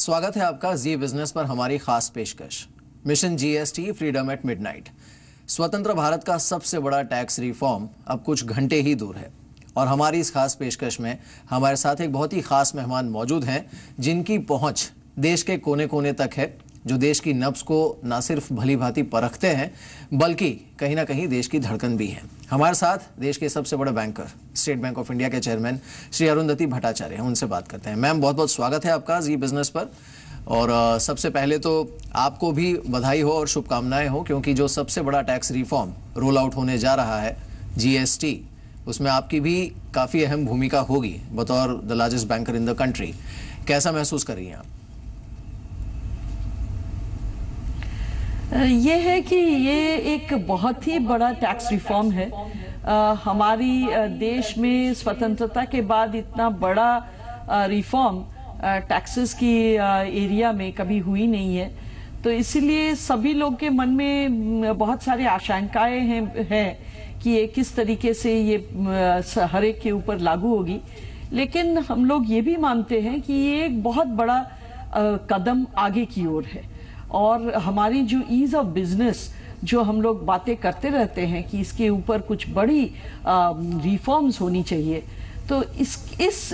स्वागत है आपका जी बिजनेस पर हमारी खास पेशकश mission GST freedom at midnight. स्वतंत्र भारत का सबसे बड़ा टैक्स रिफॉर्म अब कुछ घंटे ही दूर है और हमारी इस खास पेशकश में हमारे साथ एक बहुत ही खास मेहमान मौजूद हैं जिनकी पहुंच देश के कोने कोने तक है, जो देश की नब्ज को न सिर्फ भली भांति परखते हैं बल्कि कहीं ना कहीं देश की धड़कन भी हैं। हमारे साथ देश के सबसे बड़े banker state bank of India के चेयरमैन श्री अरुंधति भट्टाचार्य हैं, उनसे बात करते हैं। मैम, बहुत बहुत स्वागत है आपका जी बिजनेस पर। और सबसे पहले तो आपको भी बधाई हो और शुभकामनाएं हो, क्योंकि जो सबसे बड़ा टैक्स रिफॉर्म रोल आउट होने जा रहा है जीएसटी, उसमें आपकी भी काफ़ी अहम भूमिका होगी बतौर the largest banker in the country. कैसा महसूस कर रही हैं आप? ये है कि ये एक बहुत ही बड़ा टैक्स रिफॉर्म है। हमारी देश में स्वतंत्रता के बाद इतना बड़ा रिफॉर्म टैक्सेस की एरिया में कभी हुई नहीं है, तो इसीलिए सभी लोग के मन में बहुत सारी आशंकाएं हैं कि ये किस तरीके से ये हर एक के ऊपर लागू होगी। लेकिन हम लोग ये भी मानते हैं कि ये एक बहुत बड़ा कदम आगे की ओर है और हमारी जो ईज ऑफ बिजनेस जो हम लोग बातें करते रहते हैं कि इसके ऊपर कुछ बड़ी रिफॉर्म्स होनी चाहिए, तो इस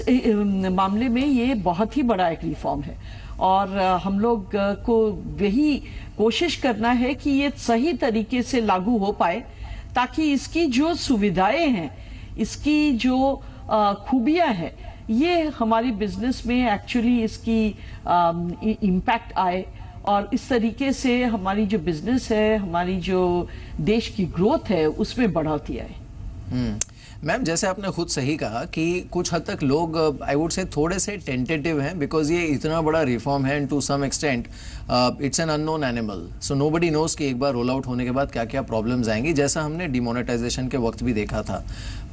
मामले में ये बहुत ही बड़ा एक रिफॉर्म है और हम लोग को वही कोशिश करना है कि ये सही तरीके से लागू हो पाए, ताकि इसकी जो सुविधाएं हैं, इसकी जो खूबियां हैं, ये हमारी बिजनेस में एक्चुअली इसकी इम्पैक्ट आए और इस तरीके से हमारी जो बिजनेस है, हमारी जो देश की ग्रोथ है, उसमें बढ़ोतरी आए। मैम, जैसे आपने खुद सही कहा कि कुछ हद तक लोग आई वुड से थोड़े से टेंटेटिव हैं, बिकॉज ये इतना बड़ा रिफॉर्म है and to some extent it's an unknown animal, so nobody knows कि एक बार रोल आउट होने के बाद क्या क्या प्रॉब्लम्स आएंगी, जैसा हमने डिमोनेटाइजेशन के वक्त भी देखा था।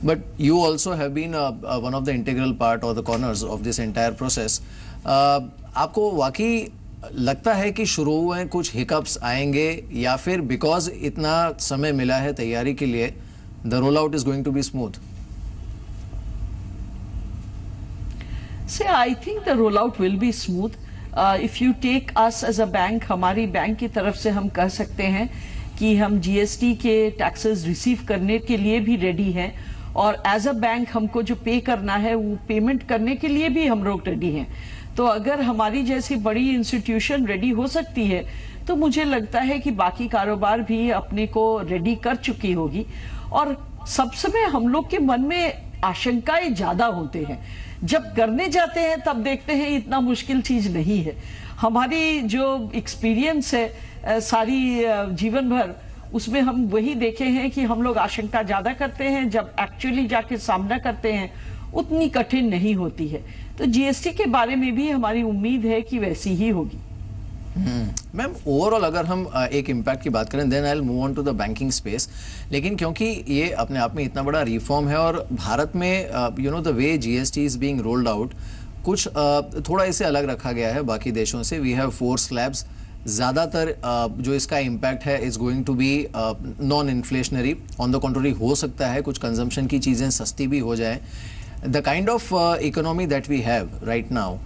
But you also have been one of the integral part और the corners of this entire process. आपको वाकई लगता है कि शुरू में कुछ हिकअप्स आएंगे या फिर बिकॉज इतना समय मिला है तैयारी के लिए the rollout is going to be smooth? See, I think the rollout will be smooth. If you take us as a bank, हमारी बैंक की तरफ से हम कह सकते हैं कि हम जीएसटी के टैक्सेस रिसीव करने के लिए भी रेडी हैं और एज अ बैंक हमको जो पे करना है वो पेमेंट करने के लिए भी हम लोग रेडी हैं। तो अगर हमारी जैसी बड़ी इंस्टीट्यूशन रेडी हो सकती है तो मुझे लगता है कि बाकी कारोबार भी अपने को रेडी कर चुकी होगी। और सब समय हम लोग के मन में आशंकाएं ज्यादा होते हैं, जब करने जाते हैं तब देखते हैं इतना मुश्किल चीज नहीं है। हमारी जो एक्सपीरियंस है सारी जीवन भर, उसमें हम वही देखे हैं कि हम लोग आशंका ज्यादा करते हैं, जब एक्चुअली जाके सामना करते हैं उतनी कठिन नहीं होती है। तो जीएसटी के बारे में भी हमारी उम्मीद है कि वैसी ही होगी। मैम, ओवरऑल अगर हम एक इम्पैक्ट की बात करें, then I will move on to the banking space. लेकिन क्योंकि ये अपने आप में इतना बड़ा रिफॉर्म है और भारत में you know the way GST is being rolled out, कुछ थोड़ा इसे अलग रखा गया है बाकी देशों से। We have 4 slabs. ज़्यादातर जो इसका इम्पैक्ट है is going to be non inflationary. On the country हो सकता है कुछ कंजम्पशन की चीज़ें सस्ती भी हो जाए। The kind of economy that we have right now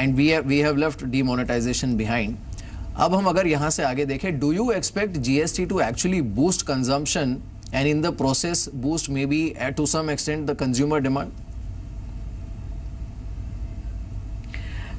and we have left demonetization behind. अब हम अगर यहाँ से आगे देखें, do you expect GST to actually boost consumption and in the process boost maybe to some extent the consumer demand?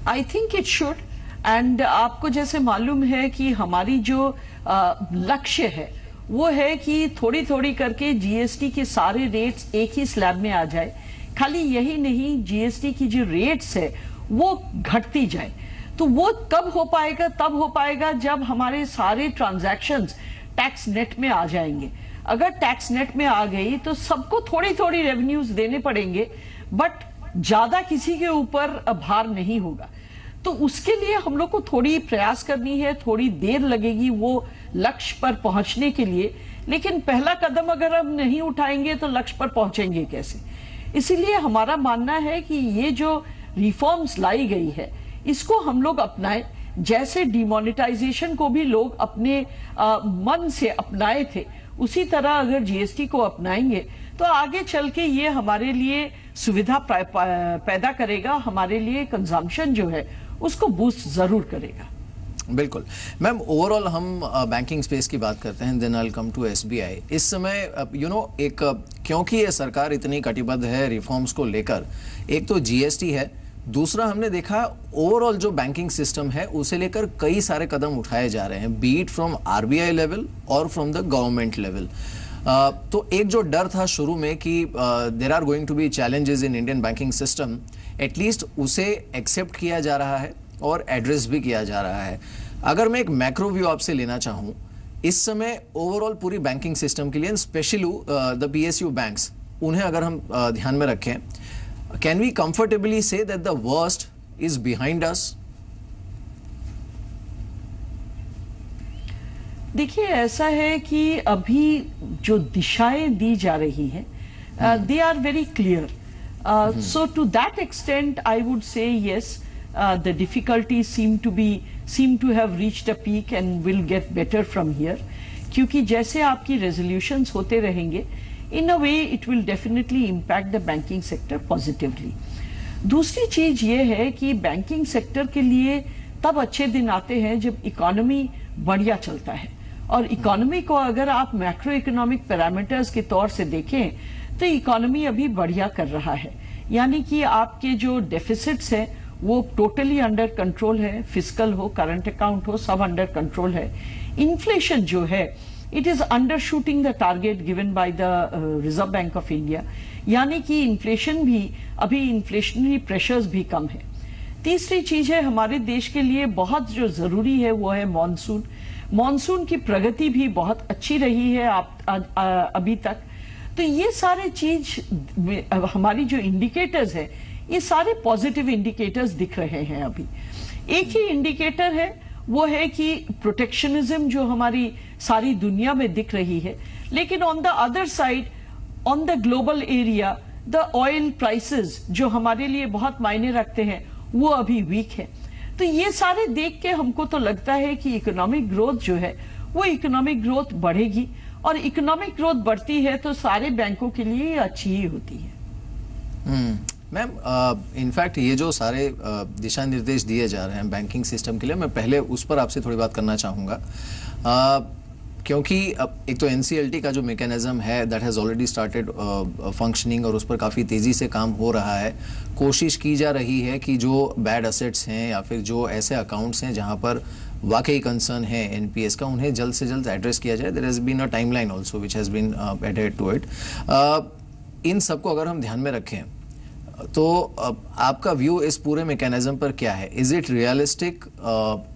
I think it should. And आपको जैसे मालूम है कि हमारी जो लक्ष्य है वो है कि थोड़ी थोड़ी करके जीएसटी के सारे रेट्स एक ही स्लैब में आ जाए। खाली यही नहीं, जीएसटी की जो रेट्स है वो घटती जाए। तो वो कब हो पाएगा? तब हो पाएगा जब हमारे सारे ट्रांजैक्शंस टैक्स नेट में आ जाएंगे। अगर टैक्स नेट में आ गई तो सबको थोड़ी थोड़ी रेवेन्यूज देने पड़ेंगे, बट ज्यादा किसी के ऊपर भार नहीं होगा। तो उसके लिए हम लोग को थोड़ी प्रयास करनी है, थोड़ी देर लगेगी वो लक्ष्य पर पहुंचने के लिए। लेकिन पहला कदम अगर हम नहीं उठाएंगे तो लक्ष्य पर पहुंचेंगे कैसे? इसीलिए हमारा मानना है कि ये जो रिफॉर्म्स लाई गई है इसको हम लोग अपनाएं। जैसे डिमोनेटाइजेशन को भी लोग अपने मन से अपनाए थे, उसी तरह अगर जीएसटी को अपनाएंगे तो आगे चल के ये हमारे लिए सुविधा पैदा करेगा, हमारे लिए कंजम्पशन जो है उसको बूस्ट जरूर करेगा। बिल्कुल मैम, ओवरऑल हम बैंकिंग स्पेस की बात करते हैं, then I will come to SBI. इस समय एक क्योंकि ये सरकार इतनी कटिबद्ध है रिफॉर्म्स को लेकर, एक तो जीएसटी है, दूसरा हमने देखा ओवरऑल जो बैंकिंग सिस्टम है उसे लेकर कई सारे कदम उठाए जा रहे हैं, बीट फ्रॉम आरबीआई लेवल और फ्रॉम द गवर्नमेंट लेवल। तो एक जो डर था शुरू में कि there are going to be challenges in Indian banking system, at least उसे एक्सेप्ट किया जा रहा है और एड्रेस भी किया जा रहा है। अगर मैं एक मैक्रो व्यू आपसे लेना चाहूं, इस समय ओवरऑल पूरी बैंकिंग सिस्टम के लिए, स्पेशली द पीएसयू बैंक्स, उन्हें अगर हम ध्यान में रखें, can we comfortably say that the worst is behind us? देखिए, ऐसा है कि अभी जो दिशाएं दी जा रही हैं, they are very clear. So to that extent, I would say yes, the difficulties seem to have reached a peak and will get better from here. क्योंकि जैसे आपकी resolutions होते रहेंगे, in a way it will definitely impact the banking sector positively. दूसरी चीज ये है कि बैंकिंग सेक्टर के लिए तब अच्छे दिन आते हैं जब इकोनॉमी बढ़िया चलता है, और इकोनॉमी को अगर आप मैक्रो इकोनॉमिक पैरामीटर्स के तौर से देखें तो इकोनॉमी अभी बढ़िया कर रहा है, यानी कि आपके जो डेफिसिट्स हैं वो टोटली अंडर कंट्रोल है, फिस्कल हो, करंट अकाउंट हो, सब अंडर कंट्रोल है. इन्फ्लेशन जो है it is under shooting the target given by the reserve bank of India, यानी कि इन्फ्लेशन भी अभी, इन्फ्लेशनरी प्रेशर्स भी कम है. तीसरी चीज है हमारे देश के लिए बहुत जो जरूरी है वो है मॉनसून. मॉनसून की प्रगति भी बहुत अच्छी रही है अभी तक. तो ये सारे चीज हमारी जो इंडिकेटर्स है, ये सारे पॉजिटिव इंडिकेटर्स दिख रहे हैं. अभी एक ही इंडिकेटर है, वो है कि प्रोटेक्शनिज्म जो हमारी सारी दुनिया में दिख रही है, लेकिन on the other side, on the global area, the oil prices जो हमारे लिए बहुत मायने रखते हैं वो अभी वीक है. तो ये सारे देख के हमको तो लगता है कि इकोनॉमिक ग्रोथ जो है वो इकोनॉमिक ग्रोथ बढ़ेगी, और इकोनॉमिक ग्रोथ बढ़ती है तो सारे बैंकों के लिए अच्छी ही होती है. मैम, इनफैक्ट ये जो सारे दिशा निर्देश दिए जा रहे हैं बैंकिंग सिस्टम के लिए, मैं पहले उस पर आपसे थोड़ी बात करना चाहूँगा, क्योंकि एक तो एनसीएलटी का जो मैकेनिज्म है that has already started functioning, और उस पर काफ़ी तेज़ी से काम हो रहा है. कोशिश की जा रही है कि जो बैड असेट्स हैं या फिर जो ऐसे अकाउंट्स हैं जहाँ पर वाकई कंसर्न है एनपीएस का, उन्हें जल्द से जल्द एड्रेस किया जाए. There has been a timeline also which has been added to it. इन सबको अगर हम ध्यान में रखें तो आपका व्यू इस पूरे मैकेनिज्म पर क्या है? इज इट रियलिस्टिक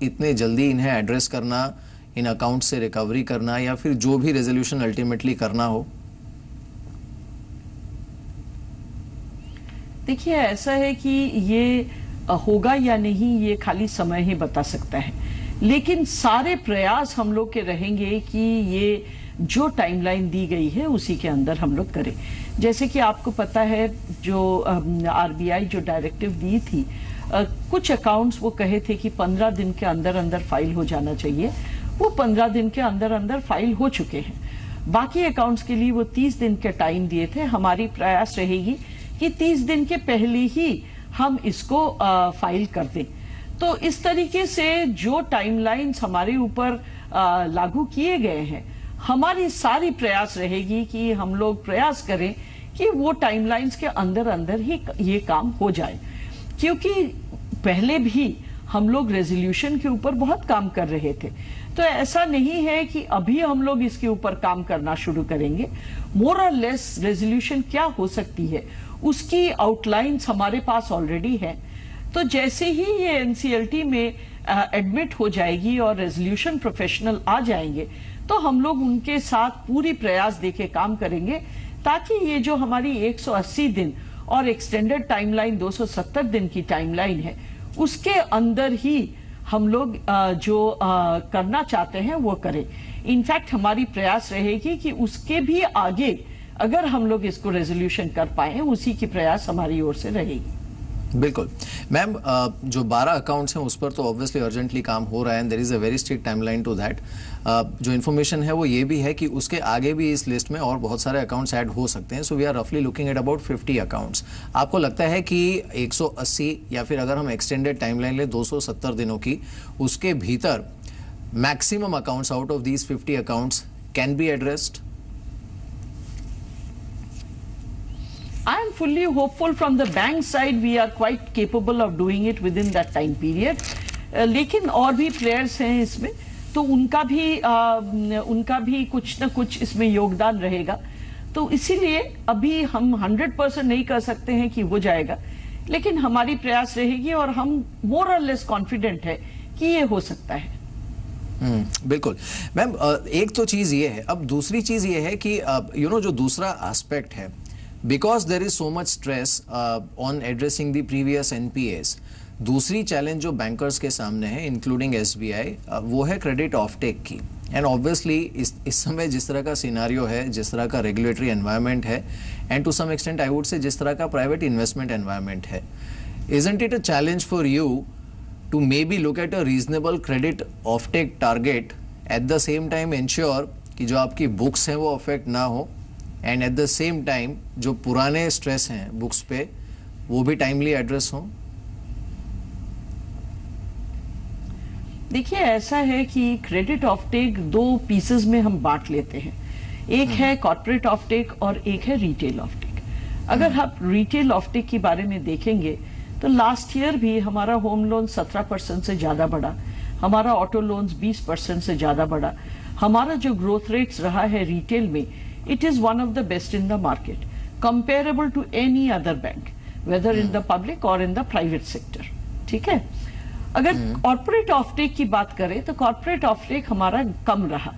इतने जल्दी इन्हें एड्रेस करना, इन अकाउंट से रिकवरी करना, या फिर जो भी रेजोल्यूशन अल्टीमेटली करना हो? देखिए, ऐसा है कि ये होगा या नहीं ये खाली समय ही बता सकता है, लेकिन सारे प्रयास हम लोग के रहेंगे कि ये जो टाइमलाइन दी गई है उसी के अंदर हम लोग करें. जैसे कि आपको पता है जो आरबीआई जो डायरेक्टिव दी थी, कुछ अकाउंट्स वो कहे थे कि 15 दिन के अंदर अंदर फाइल हो जाना चाहिए, वो 15 दिन के अंदर अंदर फाइल हो चुके हैं. बाकी अकाउंट्स के लिए वो 30 दिन के टाइम दिए थे. हमारी प्रयास रहेगी कि 30 दिन के पहले ही हम इसको फाइल कर दें. तो इस तरीके से जो टाइमलाइंस हमारे ऊपर लागू किए गए हैं, हमारी सारी प्रयास रहेगी कि हम लोग प्रयास करें कि वो टाइमलाइंस के अंदर अंदर ही ये काम हो जाए. क्योंकि पहले भी हम लोग रेजोल्यूशन के ऊपर बहुत काम कर रहे थे, तो ऐसा नहीं है कि अभी हम लोग इसके ऊपर काम करना शुरू करेंगे. मोर और लेस रेजोल्यूशन क्या हो सकती है उसकी आउटलाइंस हमारे पास ऑलरेडी है. तो जैसे ही ये एनसीएलटी में एडमिट हो जाएगी और रेजोल्यूशन प्रोफेशनल आ जाएंगे, तो हम लोग उनके साथ पूरी प्रयास देके काम करेंगे, ताकि ये जो हमारी 180 दिन और एक्सटेंडेड टाइमलाइन 270 दिन की टाइमलाइन है, उसके अंदर ही हम लोग जो करना चाहते हैं वो करें. इनफैक्ट हमारी प्रयास रहेगी कि उसके भी आगे अगर हम लोग इसको रेजोल्यूशन कर पाए, उसी की प्रयास हमारी ओर से रहेगी. बिल्कुल मैम, जो 12 अकाउंट्स हैं उस पर तो ऑब्वियसली अर्जेंटली काम हो रहा है and there is a very strict timeline to that. जो इन्फॉर्मेशन है वो ये भी है कि उसके आगे भी इस लिस्ट में और बहुत सारे अकाउंट्स ऐड हो सकते हैं। सो वी आर रफली लुकिंग एट अबाउट 50 अकाउंट्स। आपको लगता है कि 180 या फिर अगर हम एक्सटेंडेड टाइमलाइन ले 270 दिनों की, उसके भीतर maximum accounts out of these 50 accounts can be addressed? I am fully hopeful from the bank side we are quite capable of doing it within that time period. लेकिन और भी प्लेयर्स हैं इसमें, तो उनका भी कुछ ना कुछ इसमें योगदान रहेगा। तो इसीलिए अभी हम 100% नहीं कर सकते हैं कि हो जाएगा, लेकिन हमारी प्रयास रहेगी और हम मोर और लेस कॉन्फिडेंट है कि ये हो सकता है। बिल्कुल मैम, एक तो चीज ये है। अब दूसरी चीज ये है कि जो दूसरा एस्पेक्ट है, because there is so much stress on addressing the previous NPS, दूसरी चैलेंज जो बैंकर्स के सामने है इंक्लूडिंग एसबीआई, वो है क्रेडिट ऑफटेक की। एंड ऑब्वियसली इस समय जिस तरह का सिनारियो है, जिस तरह का रेगुलेटरी एनवायरनमेंट है, and to some extent I would say जिस तरह का प्राइवेट इन्वेस्टमेंट एनवायरनमेंट है, isn't it a challenge for you to maybe look at a reasonable credit offtake target, at the same time ensure कि जो आपकी books हैं वो affect ना हो, and at the same time जो पुराने स्ट्रेस हैं बुक्स पे वो भी टाइमली एड्रेस हो? देखिए, ऐसा है कि क्रेडिट ऑफटेक दो पीसेस में हम बांट लेते हैं। एक है कॉर्पोरेट ऑफटेक और एक है रिटेल ऑफटेक। अगर आप रिटेल ऑफटेक के बारे में देखेंगे तो लास्ट ईयर भी हमारा होम लोन 17% से ज्यादा बढ़ा, हमारा ऑटो लोन्स 20% से ज्यादा बढ़ा। हमारा जो ग्रोथ रेट्स रहा है रिटेल में, it is one of the best in the market, comparable to any other bank, whether in the public और इन द प्राइवेट सेक्टर। ठीक है। अगर कॉर्पोरेट ऑफटेक की बात करें तो कॉर्पोरेट ऑफटेक हमारा कम रहा,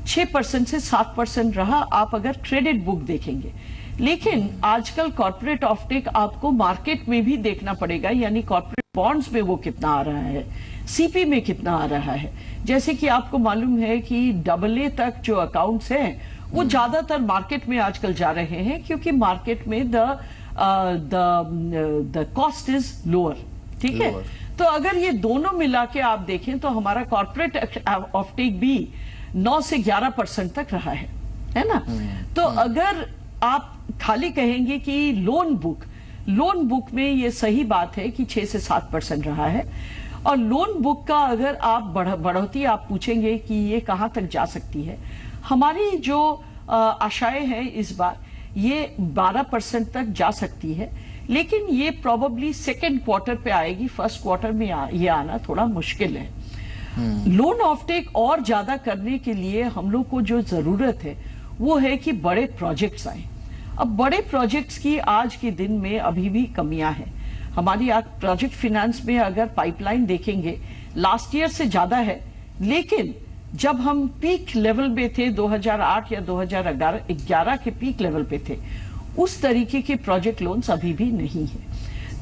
6% से 7% रहा, आप अगर क्रेडिट बुक देखेंगे। लेकिन आजकल कॉर्पोरेट ऑफटेक आपको मार्केट में भी देखना पड़ेगा, यानी कॉर्पोरेट बॉन्ड्स में वो कितना आ रहा है, सीपी में कितना आ रहा है। जैसे कि आपको मालूम है कि AA तक जो अकाउंट्स हैं वो ज्यादातर मार्केट में आजकल जा रहे हैं, क्योंकि मार्केट में द कॉस्ट इज लोअर। ठीक है। तो अगर ये दोनों मिला के आप देखें तो हमारा कॉर्पोरेट ऑफटेक भी 9 से 11% तक रहा है ना। तो अगर आप खाली कहेंगे कि लोन बुक में ये सही बात है कि 6 से 7% रहा है, और लोन बुक का अगर आप बढ़ोतरी आप पूछेंगे कि ये कहां तक जा सकती है, हमारी जो आशाएं हैं इस बार ये 12% तक जा सकती है, लेकिन ये प्रोबेबली सेकेंड क्वार्टर पे आएगी, फर्स्ट क्वार्टर में ये आना थोड़ा मुश्किल है। लोन ऑफटेक और ज्यादा करने के लिए हम लोग को जो जरूरत है वो है कि बड़े प्रोजेक्ट्स आए। अब बड़े प्रोजेक्ट्स की आज के दिन में अभी भी कमियां हैं। हमारी आज प्रोजेक्ट फाइनेंस में अगर पाइपलाइन देखेंगे लास्ट ईयर से ज्यादा है, लेकिन जब हम पीक लेवल पे थे 2008 या 2011 के पीक लेवल पे थे, उस तरीके के प्रोजेक्ट लोन्स अभी भी नहीं है।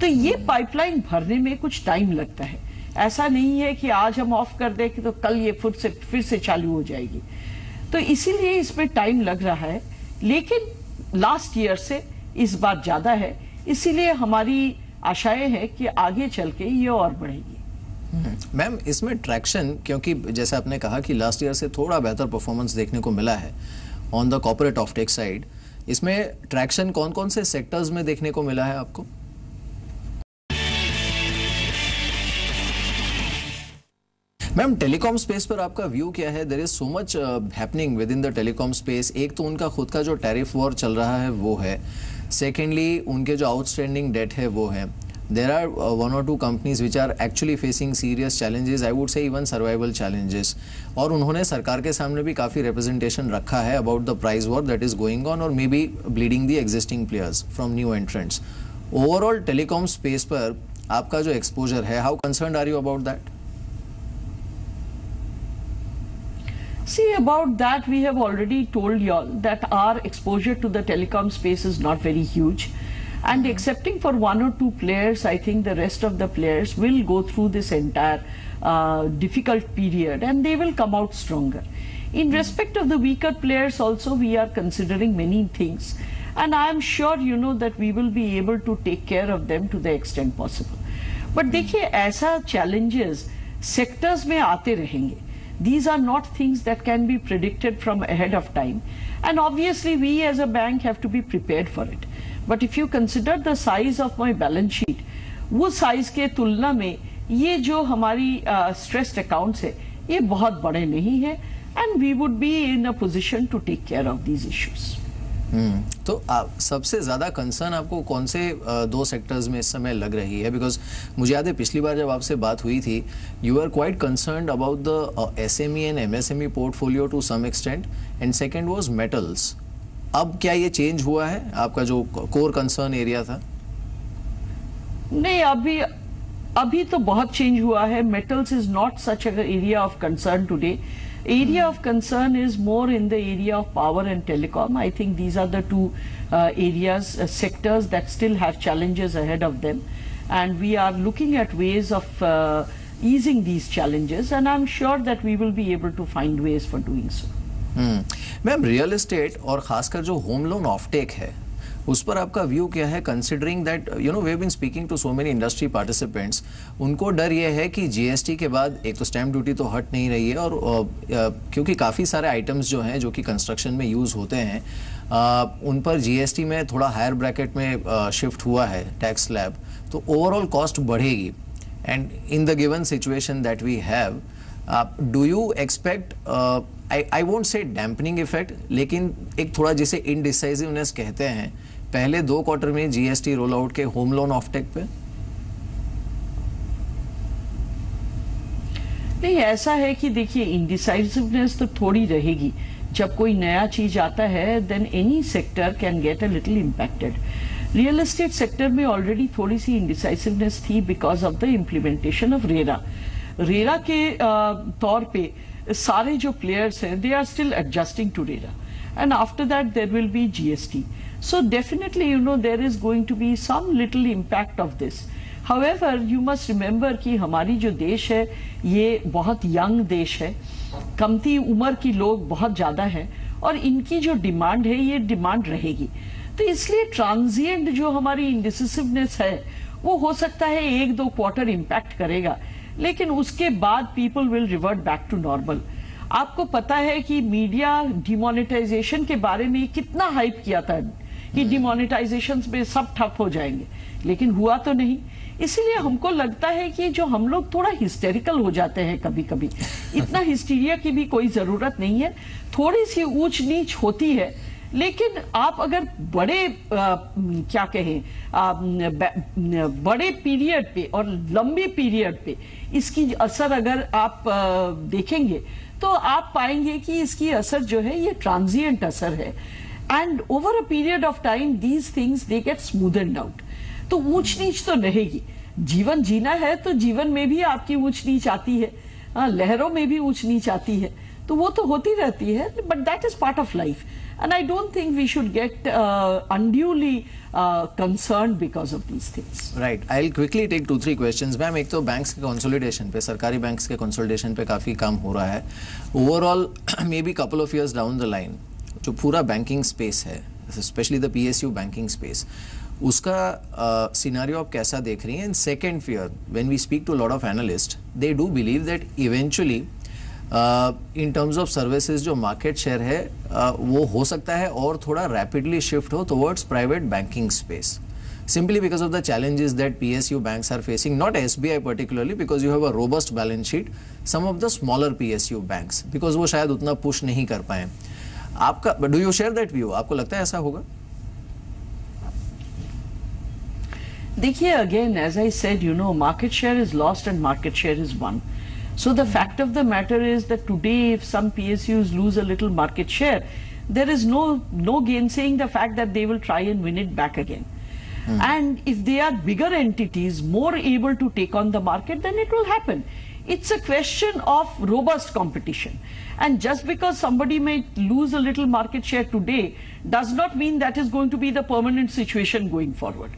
तो ये पाइपलाइन भरने में कुछ टाइम लगता है। ऐसा नहीं है कि आज हम ऑफ कर दें कि तो कल ये फिर से चालू हो जाएगी। तो इसीलिए इसमें टाइम लग रहा है, लेकिन लास्ट ईयर से इस बार ज्यादा है, इसीलिए हमारी आशाएं हैं कि आगे चल के ये और बढ़ेगी। मैम, इसमें ट्रैक्शन, क्योंकि जैसे आपने कहा कि लास्ट ईयर से थोड़ा बेहतर परफॉर्मेंस देखने को मिला है on the corporate offtake side, इसमें ट्रैक्शन कौन कौन से सेक्टर्स में देखने को मिला है आपको? मैम, टेलीकॉम स्पेस पर आपका व्यू क्या है? There is so much happening within the telecom space. एक तो उनका खुद का जो टैरिफ वॉर चल रहा है वो है, सेकेंडली उनके जो आउटस्टैंडिंग डेट है वो है। There are 1 or 2 companies which are actually facing serious challenges, I would say even survival challenges, और उन्होंने सरकार के सामने भी काफ़ी रिप्रेजेंटेशन रखा है about the price war that is going on और maybe bleeding the existing players from new entrants. Overall telecom space पर आपका जो एक्सपोजर है, how concerned are you about that? See, about that we have already told y'all that our exposure to the telecom space is not very huge, and excepting for 1 or 2 players, I think the rest of the players will go through this entire difficult period and they will come out stronger. In respect of the weaker players also, we are considering many things, and I am sure that we will be able to take care of them to the extent possible. But देखिए ऐसा challenges sectors में आते रहेंगे. These are not things that can be predicted from ahead of time, and obviously we as a bank have to be prepared for it. But if you consider the size of my balance sheet, वो size के तुलना में ये जो हमारी stressed accounts है ये बहुत बड़े नहीं है, and we would be in a position to take care of these issues. तो सबसे ज़्यादा कंसर्न आपको कौन से दो सेक्टर्स में इस समय लग रही है? बिकॉज मुझे याद है पिछली बार जब आपसे बात हुई थी, you are quite concerned about the SME and MSME portfolio to some extent, and second was metals. अब क्या ये चेंज हुआ है? आपका जो कोर कंसर्न एरिया था. नहीं, अभी तो बहुत चेंज हुआ है. Metals is not such a area of concern today. Area of concern is more in the area of power and telecom. I think these are the two areas, sectors that still have challenges ahead of them, and we are looking at ways of easing these challenges, and I'm sure that we will be able to find ways for doing so. Ma'am, real estate और खासकर जो home loan offtake है उस पर आपका view क्या है, considering that we have been speaking to so many industry participants. उनको डर ये है कि जीएसटी के बाद एक तो स्टैम्प ड्यूटी तो हट नहीं रही है, और क्योंकि काफ़ी सारे आइटम्स जो हैं जो कि कंस्ट्रक्शन में यूज़ होते हैं उन पर जीएसटी में थोड़ा हायर ब्रैकेट में शिफ्ट हुआ है टैक्स स्लैब, तो ओवरऑल कॉस्ट बढ़ेगी. And in the given situation that we have, do you expect, I won't say dampening effect, लेकिन एक थोड़ा जिसे इनडिसाइसिवनेस कहते हैं पहले 2 क्वार्टर में जीएसटी रोल आउट के होम लोन ऑफटेक पे? नहीं, ऐसा है कि देखिए इनडिसाइसिवनेस तो थोड़ी रहेगी. जब कोई नया चीज आता है then any sector can get a little impacted. Real estate sector में ऑलरेडी थोड़ी सी इनडिसाइसिवनेस थी because of the implementation of RERA. RERA के तौर पे सारे जो प्लेयर्स हैं they are still adjusting to RERA, and after that there will be GST. So definitely there is going to be some little impact of this. However, you must remember कि हमारी जो देश है ये बहुत यंग देश है, कमती उम्र की लोग बहुत ज्यादा हैं, और इनकी जो डिमांड है ये डिमांड रहेगी. तो इसलिए ट्रांजिएंट जो हमारी इंडिसिसिवनेस है वो हो सकता है 1-2 क्वार्टर इम्पैक्ट करेगा, लेकिन उसके बाद people will revert back to normal. आपको पता है कि मीडिया डिमोनेटाइजेशन के बारे में कितना हाइप किया था कि डिमोनेटाइजेशन में सब ठप हो जाएंगे, लेकिन हुआ तो नहीं. इसीलिए हमको लगता है कि जो हम लोग थोड़ा हिस्टेरिकल हो जाते हैं कभी कभी, इतना हिस्टीरिया की भी कोई जरूरत नहीं है. थोड़ी सी ऊंच नीच होती है, लेकिन आप अगर बड़े क्या कहें बड़े पीरियड पे और लंबे पीरियड पे इसकी असर अगर आप देखेंगे तो आप पाएंगे कि इसकी असर जो है ये ट्रांजिएंट असर है, and over a period of time these things they get smoothened out. तो ऊंच नीच तो रहेगी. जीवन जीना है तो जीवन में भी आपकी ऊंच नीच आती है, लहरों में भी ऊंच नीच आती है, तो वो तो होती रहती है, but that is part of life. And I don't think we should get unduly concerned because of these things. Right. I'll quickly take 2-3 questions. Ma'am, एक तो बैंक्स के कंसोलिडेशन पे, सरकारी बैंक्स के कंसोलिडेशन पे काफ़ी काम हो रहा है. Overall maybe couple of years down the line जो पूरा बैंकिंग स्पेस है, specially the PSU banking space, उसका सिनारियो आप कैसा देख रही हैं? And second fear, when we speak to lot of analyst, they do believe that eventually in terms of services जो मार्केट शेयर है वो हो सकता है और थोड़ा रैपिडली शिफ्ट हो towards private banking space, simply because of the challenges that PSU banks are facing, not SBI particularly because you have a robust balance sheet, some of the smaller PSU banks because वो शायद उतना push नहीं कर पाए. आपका, do you share that view? आपको लगता है ऐसा होगा? देखिए, again as I said, market share is lost and market share is won. So the fact of the matter is that today if some PSUs lose a little market share, there is no gainsaying the fact that they will try and win it back again. And if they are bigger entities, more able to take on the market, then it will happen. It's a question of robust competition. And just because somebody may lose a little market share today does not mean that is going to be the permanent situation going forward.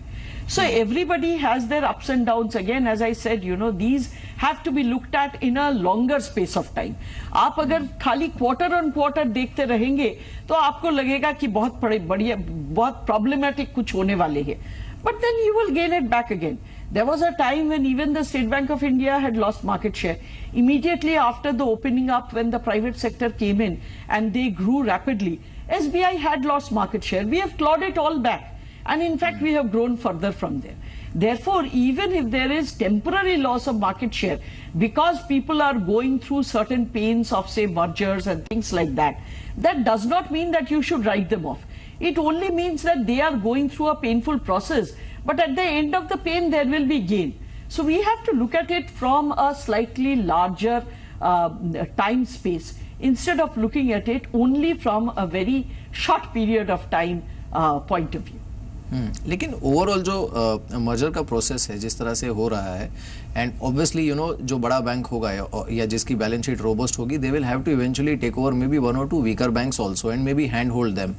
So everybody has their ups and downs. Again, as I said, these have to be looked at in a longer space of time. आप अगर खाली quarter on quarter देखते रहेंगे तो आपको लगेगा कि बहुत बढ़िया, बहुत प्रॉब्लमेटिक कुछ होने वाले हैं. But then you will gain it back again. There was a time when even the State Bank of India had lost market share. Immediately after the opening up, when the private sector came in and they grew rapidly, SBI had lost market share. We have clawed it all back. And in fact, we have grown further from there. Therefore, even if there is temporary loss of market share, because people are going through certain pains of, say, mergers and things like that, that does not mean that you should write them off. It only means that they are going through a painful process. But at the end of the pain, there will be gain. So we have to look at it from a slightly larger time space, instead of looking at it only from a very short period of time point of view. लेकिन overall जो merger का process है जिस तरह से हो रहा है, एंड ऑब्वियसली जो बड़ा बैंक होगा या जिसकी बैलेंस शीट रोबस्ट होगी, they will have to eventually take over maybe 1 or 2 weaker banks also and maybe hand hold them.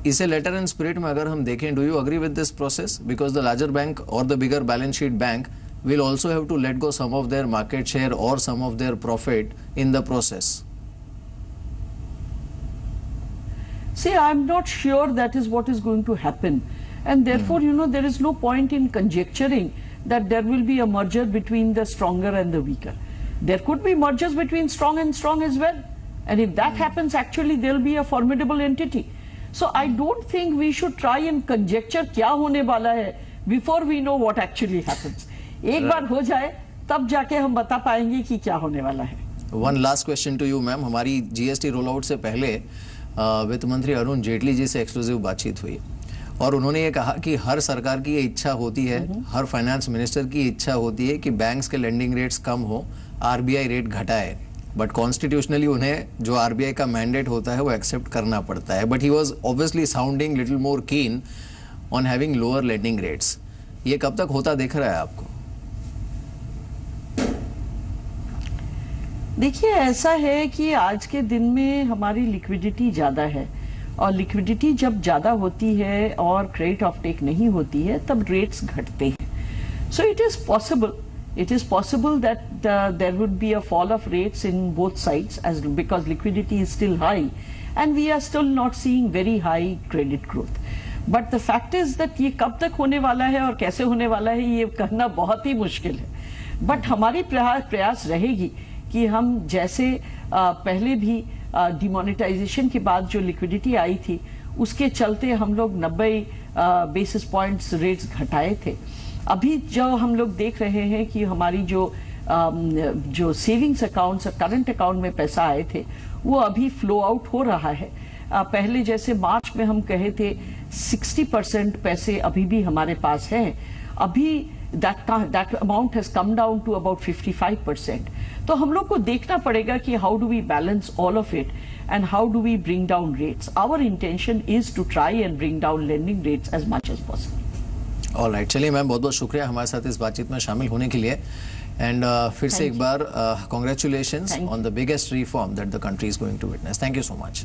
इसे लेटर एंड स्पिरिट में अगर हम देखें, do you agree with this process? Because the larger bank और the bigger balance sheet bank will also have to let go some of their market share or some of their profit in the process. See, I'm not sure that is what is going to happen, and therefore there is no point in conjecturing that there will be a merger between the stronger and the weaker. There could be mergers between strong and strong as well, and if that happens, actually there will be a formidable entity. So I don't think we should try and conjecture क्या होने वाला है before we know what actually happens. एक बार हो जाए तब जाके हम बता पाएंगे कि क्या होने वाला है. One last question to you ma'am. हमारी जीएसटी रोल आउट से पहले वित्त मंत्री अरुण जेटली जी से एक्सक्लूसिव बातचीत हुई और उन्होंने ये कहा कि हर सरकार की ये इच्छा होती है, हर फाइनेंस मिनिस्टर की इच्छा होती है कि बैंक्स के लेंडिंग रेट्स कम हो, आरबीआई रेट घटाए, बट कॉन्स्टिट्यूशनली उन्हें जो आरबीआई का मैंडेट होता है वो एक्सेप्ट करना पड़ता है. But he was obviously sounding little more keen on having lower lending rates. ये कब तक होता दिख रहा है आपको? देखिए, ऐसा है कि आज के दिन में हमारी लिक्विडिटी ज़्यादा है, और लिक्विडिटी जब ज़्यादा होती है और क्रेडिट ऑफटेक नहीं होती है तब रेट्स घटते हैं. So it is possible that there would be a fall of rates in both sides as because liquidity is still high and we are still not seeing very high credit growth. But the fact is that ये कब तक होने वाला है और कैसे होने वाला है ये कहना बहुत ही मुश्किल है. बट हमारी प्रयास रहेगी कि हम जैसे पहले भी डिमोनेटाइजेशन के बाद जो लिक्विडिटी आई थी उसके चलते हम लोग 90 बेसिस पॉइंट्स रेट्स घटाए थे. अभी जो हम लोग देख रहे हैं कि हमारी जो सेविंग्स अकाउंट्स और करंट अकाउंट में पैसा आए थे वो अभी फ्लो आउट हो रहा है. पहले जैसे मार्च में हम कहे थे 60% पैसे अभी भी हमारे पास हैं, अभी that amount has come down to about 55%. तो हम लोग को देखना पड़ेगा कि how do we balance all of it and how do we bring down rates. Our intention is to try and bring down lending rates as much as possible. All right, चलिए ma'am, बहुत बहुत शुक्रिया हमारे साथ इस बातचीत में शामिल होने के लिए, एंड फिर से एक बार congratulations on the biggest reform that the country is going to witness. Thank you so much.